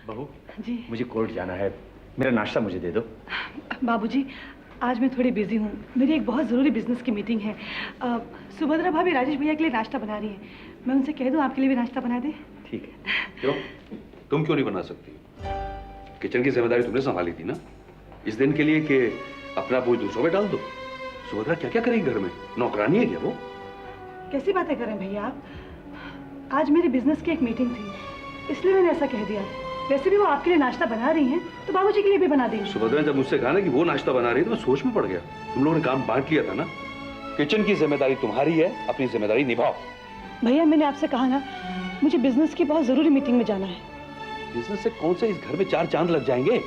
बहू जी मुझे कोर्ट जाना है, मेरा नाश्ता मुझे दे दो। बाबूजी, आज मैं थोड़ी बिजी हूँ, मेरी एक बहुत ज़रूरी बिजनेस की मीटिंग है। सुभद्रा भाभी राजेश भैया के लिए नाश्ता बना रही हैं, मैं उनसे कह दूँ आपके लिए भी नाश्ता बना दें? ठीक है। क्यों, तुम क्यों नहीं बना सकती? किचन की जिम्मेदारी तुमने संभाली थी ना इस दिन के लिए कि अपना बोझ दूसरों पे डाल दो। सुभद्रा क्या क्या करेगी घर में, नौकरानी है क्या वो? कैसी बातें करें भैया आप? आज मेरी बिजनेस की एक मीटिंग थी, इसलिए मैंने ऐसा कह दिया। वैसे भी वो आपके लिए नाश्ता बना रही हैं, तो बाबूजी के लिए भी बना देंगे। सुभद्रा ने जब मुझसे कहा ना कि वो नाश्ता बना रही है तो मैं सोच में पड़ गया। तुम लोगों ने काम बांट लिया था ना। किचन की जिम्मेदारी तुम्हारी है, अपनी जिम्मेदारी निभाओ। भैया मैंने आपसे कहा ना, मुझे बिजनेस की बहुत जरूरी मीटिंग में जाना है। बिजनेस से कौन से इस घर में 4 चांद लग जाएंगे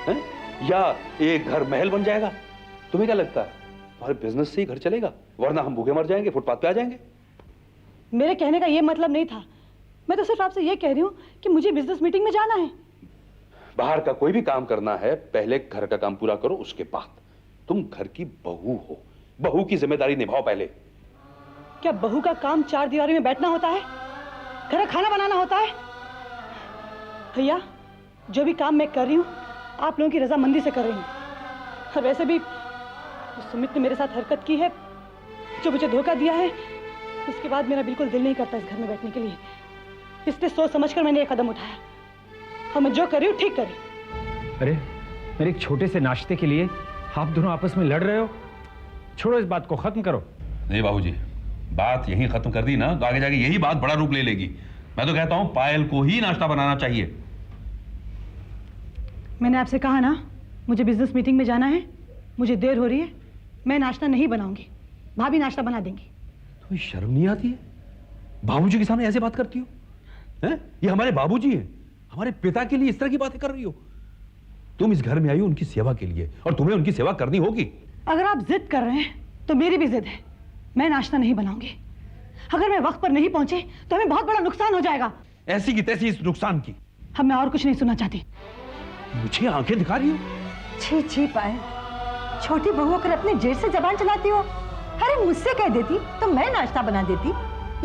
हैं? या एक घर महल बन जाएगा? तुम्हें क्या लगता है तुम्हारे बिजनेस से ही घर चलेगा? वरना हम भूखे मर जाएंगे, फुटपाथ पे आ जाएंगे। मेरे कहने का ये मतलब नहीं था, मैं तो सिर्फ आपसे ये कह रही हूँ कि मुझे बिजनेस मीटिंग में जाना है। बाहर का कोई भी काम करना है, पहले घर का काम पूरा करो, उसके बाद। तुम घर की बहू हो, बहू की जिम्मेदारी निभाओ पहले। क्या बहू का काम 4 दीवारी में बैठना होता है? घर का खाना बनाना होता है? भैया जो भी काम मैं कर रही हूँ आप लोगों की रजामंदी से कर रही हूँ। और वैसे भी सुमित ने मेरे साथ हरकत की है, जो मुझे धोखा दिया है, उसके बाद मेरा बिल्कुल दिल नहीं करता इस घर में बैठने के लिए। इसलिए सोच समझकर मैंने एक कदम उठाया और मैं जो कर रही हूँ ठीक कर रही हूँ। अरे मेरे एक छोटे से नाश्ते के लिए आप दोनों आपस में लड़ रहे हो? छोड़ो, इस बात को खत्म करो। नहीं बाबूजी, बात यहीं खत्म कर दी ना तो आगे जाके यही बात बड़ा रूप ले लेगी। मैं तो कहता हूं पायल को ही नाश्ता बनाना चाहिए। मैंने आपसे कहा ना, मुझे बिजनेस मीटिंग में जाना है, मुझे देर हो रही है, मैं नाश्ता नहीं बनाऊंगी, भाभी नाश्ता बना देंगी। तुम्हें शर्म नहीं आती है? बाबूजी के सामने ऐसे बात करती हो? हैं? ये हमारे बाबूजी हैं, हमारे पिता के लिए इस तरह की बातें कर रही हो? तुम इस घर में आई हो उनकी सेवा के लिए और तुम्हें उनकी सेवा करनी होगी। अगर आप जिद कर रहे हैं तो मेरी भी जिद है, मैं नाश्ता नहीं बनाऊंगी। अगर मैं वक्त पर नहीं पहुंचे तो हमें बहुत बड़ा नुकसान हो जाएगा। ऐसी की तैसी इस नुकसान की। अब मैं और कुछ नहीं सुनना चाहती। मुझे आंखें दिखा रही हो? छी छी पायल, छोटी बहू होकर अपने जेठ से जबान चलाती हो। अरे मुझसे कह देती तो मैं नाश्ता बना देती,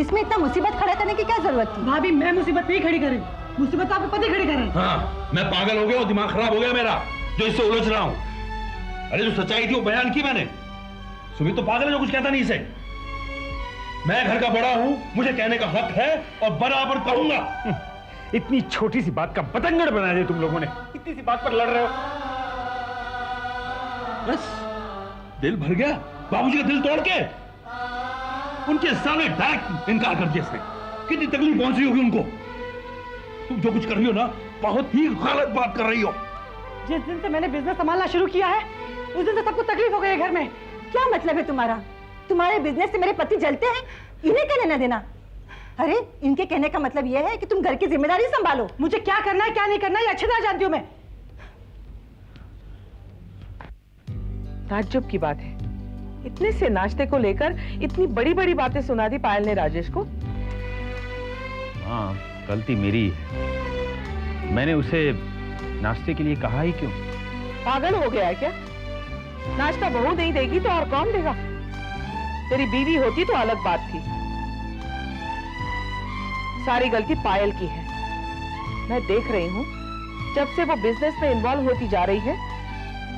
इसमें इतना मुसीबत खड़ा करने की क्या जरूरत थी? भाभी मैं मुसीबत नहीं खड़ी करें, मुसीबत आपके पति खड़ी करें। हाँ, मैं पागल हो गया और दिमाग खराब हो गया मेरा जो इससे उलझ रहा हूं। अरे जो सच्चाई थी वो बयान की मैंने। सुमित तो पागल है जो कुछ कहता नहीं इसे। मैं घर का बड़ा हूं, मुझे कहने का हक है और बराबर कहूंगा। इतनी छोटी सी बात का बतंगड़ बना दिया तुम लोगों ने, इतनी सी बात पर लड़ रहे हो। बस दिल भर गया बाबूजी का दिल तोड़ के। उनके सामने डायरेक्ट इनकार कर दिया इसने। कितनी तकलीफ पहुंच रही होगी उनको। तुम जो कुछ कर रही हो ना बहुत ही गलत बात कर रही हो। जिस दिन से मैंने बिजनेस संभालना शुरू किया है उस दिन से सबको तकलीफ हो गई है घर में। क्या मतलब है तुम्हारा? तुम्हारे बिजनेस से मेरे पति जलते हैं, इन्हें क्या लेना देना? अरे इनके कहने का मतलब यह है कि तुम घर की जिम्मेदारी संभालो। मुझे क्या करना है क्या नहीं करना है ये अच्छी तरह जानती हूँ मैं। ताज्जुब की बात है, इतने से नाश्ते को लेकर इतनी बड़ी बड़ी बातें सुना दी पायल ने राजेश को। हाँ, गलती मेरी है, मैंने उसे नाश्ते के लिए कहा ही क्यों? पागल हो गया है क्या? नाश्ता बहू नहीं देगी तो और कौन देगा? तेरी बीवी होती तो अलग बात थी। सारी गलती पायल की है। मैं देख रही हूँ जब से वो बिजनेस में इन्वॉल्व होती जा रही है,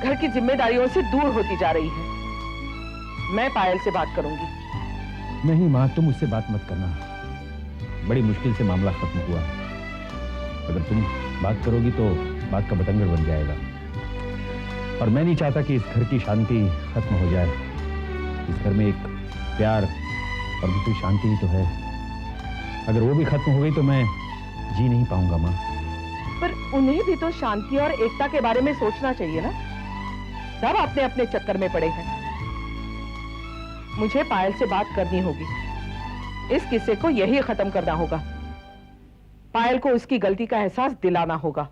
घर की जिम्मेदारियों से दूर होती जा रही है। मैं पायल से बात करूंगी। नहीं माँ, तुम उससे बात मत करना, बड़ी मुश्किल से मामला खत्म हुआ। अगर तुम बात करोगी तो बात का बतंगड़ बन जाएगा और मैं नहीं चाहता कि इस घर की शांति खत्म हो जाए। इस घर में एक प्यार और दूसरी शांति ही तो है। अगर वो भी खत्म हो गई तो मैं जी नहीं पाऊंगा माँ। पर उन्हें भी तो शांति और एकता के बारे में सोचना चाहिए ना। सब अपने अपने चक्कर में पड़े हैं। मुझे पायल से बात करनी होगी, इस किस्से को यही खत्म करना होगा। पायल को उसकी गलती का एहसास दिलाना होगा।